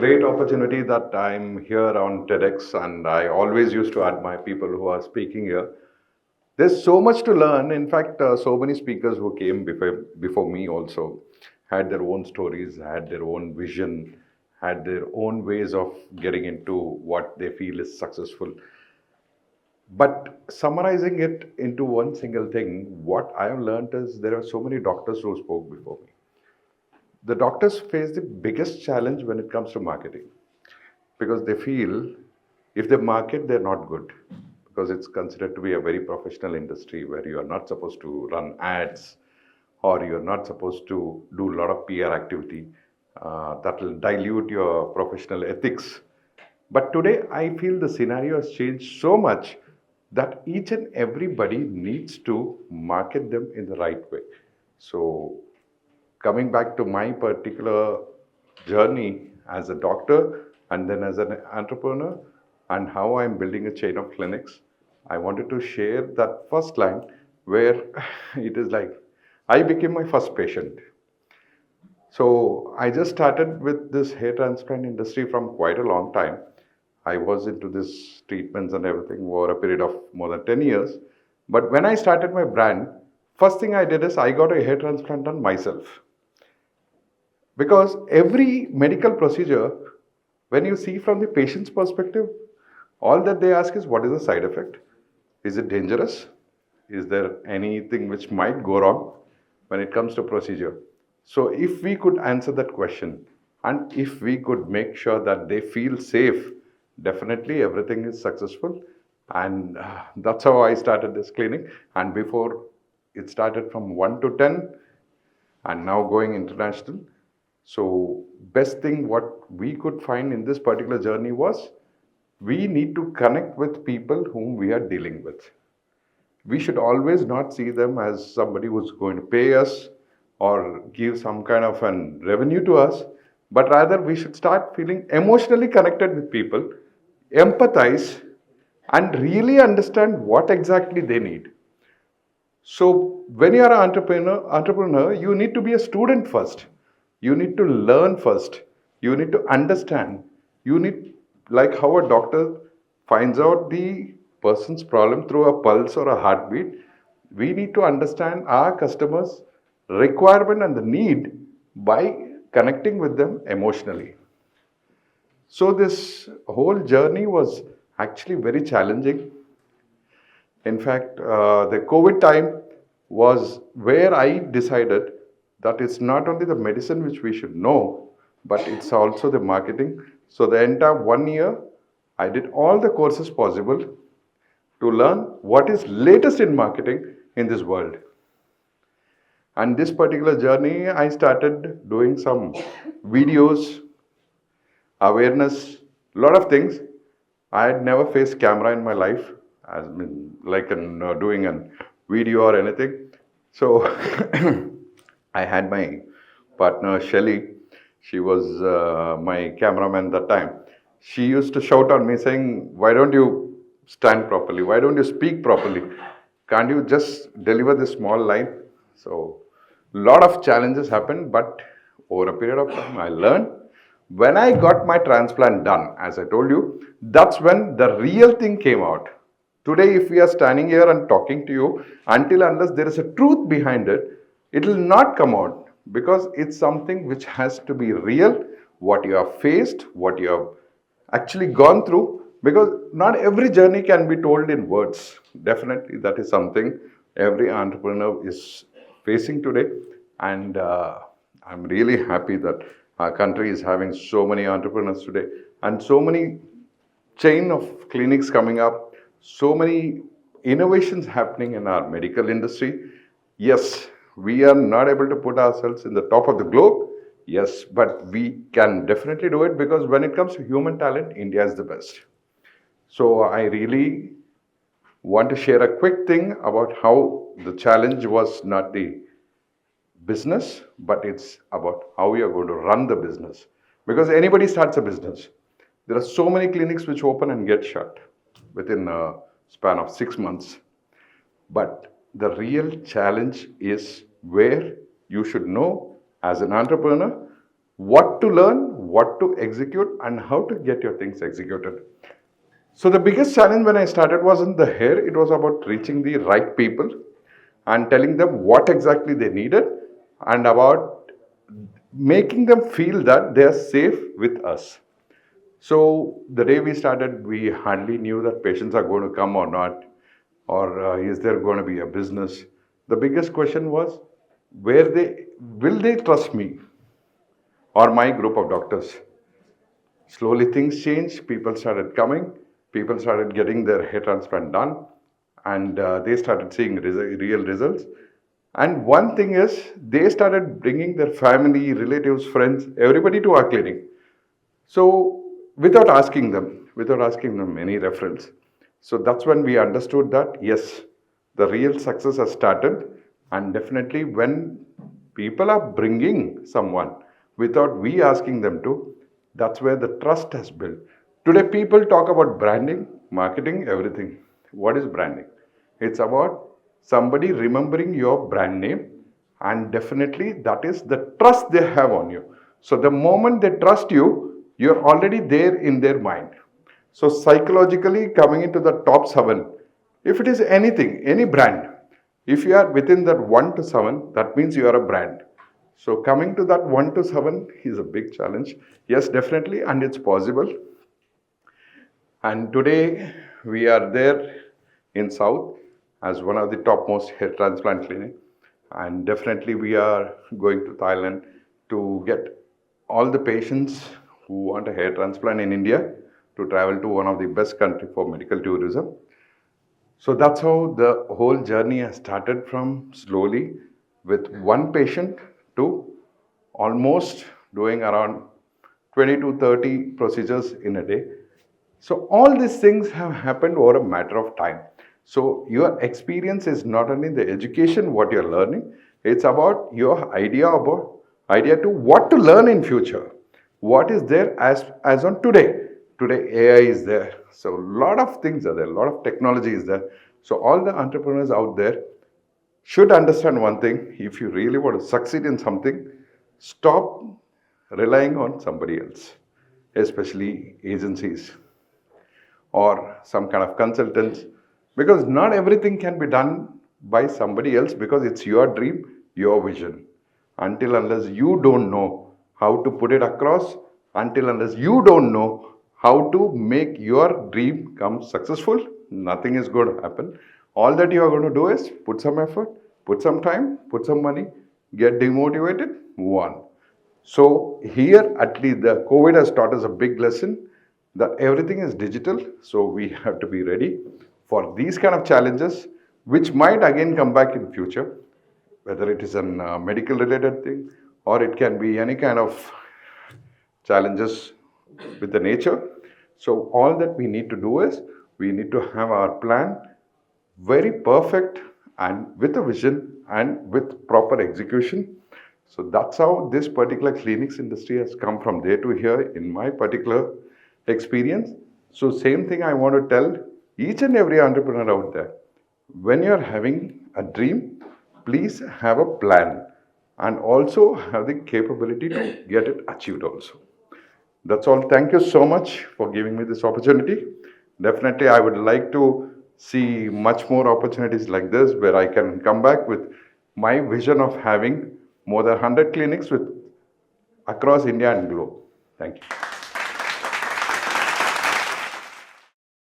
great opportunity that I'm here on TEDx, and I always used to admire people who are speaking here. There's so much to learn. In fact, so many speakers who came before me also had their own stories, had their own vision, had their own ways of getting into what they feel is successful. But summarizing it into one single thing, what I have learned is there are so many doctors who spoke before me. The doctors face the biggest challenge when it comes to marketing because they feel if they market, they're not good because it's considered to be a very professional industry where you are not supposed to run ads or you're not supposed to do a lot of PR activity that will dilute your professional ethics. But today, I feel the scenario has changed so much that each and everybody needs to market them in the right way. So, coming back to my particular journey as a doctor and then as an entrepreneur and how I'm building a chain of clinics, I wanted to share that first line where it is like I became my first patient. So I just started with this hair transplant industry from quite a long time. I was into this treatments and everything over a period of more than 10 years. But when I started my brand, first thing I did is I got a hair transplant done myself. Because every medical procedure, when you see from the patient's perspective, all that they ask is what is the side effect? Is it dangerous? Is there anything which might go wrong when it comes to procedure? So if we could answer that question and if we could make sure that they feel safe, definitely everything is successful. And that's how I started this clinic. And before it started from 1 to 10 and now going international. So best thing what we could find in this particular journey was we need to connect with people whom we are dealing with. We should always not see them as somebody who's going to pay us or give some kind of an revenue to us, but rather we should start feeling emotionally connected with people, empathize, and really understand what exactly they need. So when you are an entrepreneur, you need to be a student first. You need to learn first. You need to understand. You need, like how a doctor finds out the person's problem through a pulse or a heartbeat, we need to understand our customers' requirement and the need by connecting with them emotionally. So this whole journey was actually very challenging. In fact, the COVID time was where I decided that it's not only the medicine which we should know, but it's also the marketing. So the entire 1 year, I did all the courses possible to learn what is latest in marketing in this world. And this particular journey, I started doing some videos, awareness, a lot of things. I had never faced camera in my life, as in, like doing a video or anything. So I had my partner Shelly. She was my cameraman that time. She used to shout on me saying, "Why don't you stand properly? Why don't you speak properly? Can't you just deliver this small line?" So lot of challenges happened, but over a period of time, I learned. When I got my transplant done, as I told you, that's when the real thing came out. Today, if we are standing here and talking to you, until unless there is a truth behind it, it will not come out because it's something which has to be real, what you have faced, what you have actually gone through, because not every journey can be told in words. Definitely, that is something every entrepreneur is facing today. And I'm really happy that our country is having so many entrepreneurs today and so many chain of clinics coming up, so many innovations happening in our medical industry. Yes, we are not able to put ourselves in the top of the globe. Yes, but we can definitely do it because when it comes to human talent, India is the best. So I really want to share a quick thing about how the challenge was not the business, but it's about how you're going to run the business. Because anybody starts a business. There are so many clinics which open and get shut within a span of 6 months. But the real challenge is where you should know as an entrepreneur what to learn, what to execute and how to get your things executed. So the biggest challenge when I started wasn't the hair, it was about reaching the right people and telling them what exactly they needed and about making them feel that they are safe with us. So the day we started, we hardly knew that patients are going to come or not, or is there going to be a business. The biggest question was, will they trust me or my group of doctors? Slowly things changed. People started coming. People started getting their hair transplant done, and they started seeing real results. And one thing is, they started bringing their family, relatives, friends, everybody to our clinic. So without asking them any reference. So that's when we understood that yes, the real success has started, and definitely when people are bringing someone without we asking them to, that's where the trust has built. Today, people talk about branding, marketing, everything. What is branding? It's about somebody remembering your brand name, and definitely that is the trust they have on you. So, the moment they trust you, you're already there in their mind. So, psychologically, coming into the top 7, if it is anything, any brand, if you are within that 1 to 7, that means you are a brand. So, coming to that 1 to 7 is a big challenge. Yes, definitely, and it's possible. And today we are there in South as one of the topmost hair transplant clinic. And definitely we are going to Thailand to get all the patients who want a hair transplant in India to travel to one of the best country for medical tourism. So that's how the whole journey has started, from slowly with one patient to almost doing around 20 to 30 procedures in a day. So all these things have happened over a matter of time. So your experience is not only the education, what you're learning, it's about your idea to what to learn in future. What is there as on today? Today AI is there. So a lot of things are there, a lot of technology is there. So all the entrepreneurs out there should understand one thing: if you really want to succeed in something, stop relying on somebody else, especially agencies or some kind of consultants, because not everything can be done by somebody else, because it's your dream, your vision. Until unless you don't know how to put it across, until unless you don't know how to make your dream come successful, nothing is going to happen. All that you are going to do is put some effort, put some time, put some money, get demotivated, move on. So here, at least the COVID has taught us a big lesson that everything is digital. So we have to be ready for these kind of challenges, which might again come back in future, whether it is a medical related thing or it can be any kind of challenges with the nature. So all that we need to do is we need to have our plan very perfect and with a vision and with proper execution. So that's how this particular clinics industry has come from there to here in my particular experience. So same thing I want to tell each and every entrepreneur out there. When you're having a dream, please have a plan and also have the capability to get it achieved also. That's all. Thank you so much for giving me this opportunity. Definitely, I would like to see much more opportunities like this where I can come back with my vision of having more than 100 clinics with across India and globe. Thank you.